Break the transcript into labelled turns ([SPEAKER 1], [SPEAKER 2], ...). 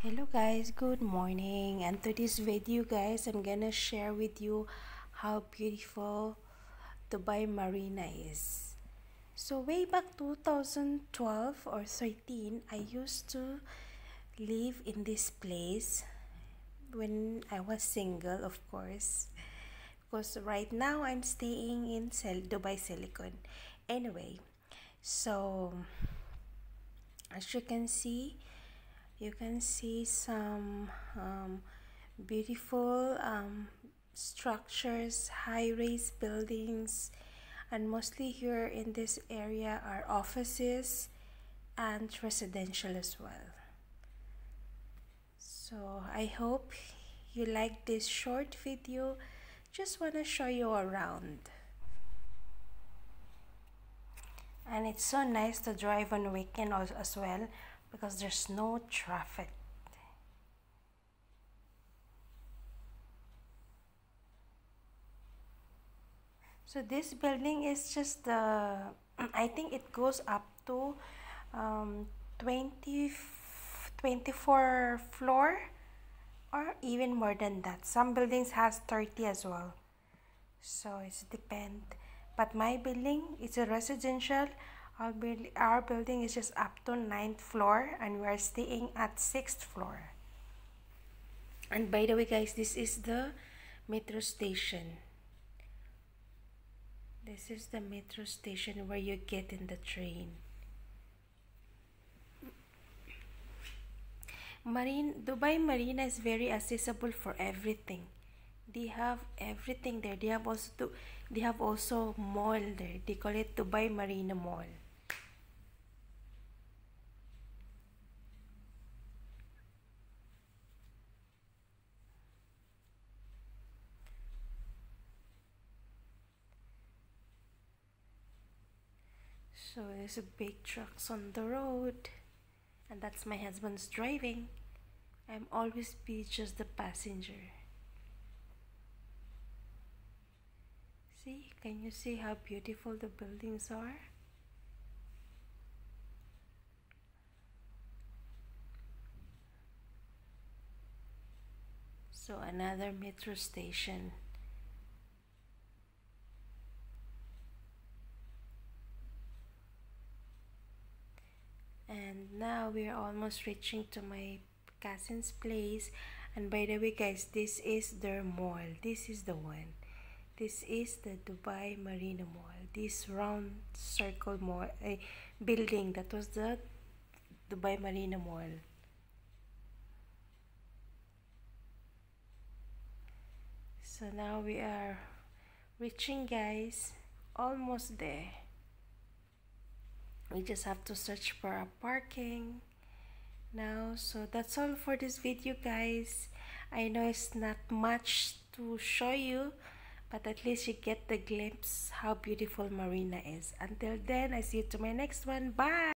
[SPEAKER 1] Hello guys, good morning, and to this video guys I'm gonna share with you how beautiful Dubai Marina is. So way back 2012 or 13 I used to live in this place when I was single, of course, because right now I'm staying in Dubai Silicon. Anyway, so as you can see some beautiful structures, high-rise buildings, and mostly here in this area are offices and residential as well. So I hope you like this short video. Just want to show you around. And it's so nice to drive on weekend as well because there's no traffic. So this building is just the I think it goes up to 24 floor, or even more than that. Some buildings has 30 as well, so it's depend. But my building is a residential. Our building is just up to 9th floor, and we are staying at 6th floor. And by the way guys, this is the metro station. This is the metro station where you get in the train. Dubai Marina is very accessible for everything. They have everything there. They have also mall there. They call it Dubai Marina Mall. So there's a big trucks on the road, and that's my husband's driving. I'm always be just the passenger. See, can you see how beautiful the buildings are? So another metro station. And now we're almost reaching to my cousin's place. And by the way guys, this is their mall. This is the one. This is the Dubai Marina Mall. This round circle mall, building, that was the Dubai Marina Mall. So now we are reaching guys, almost there. We just have to search for a parking now. So that's all for this video guys. I know it's not much to show you, but at least you get the glimpse how beautiful Marina is. Until then, I see you to my next one. Bye.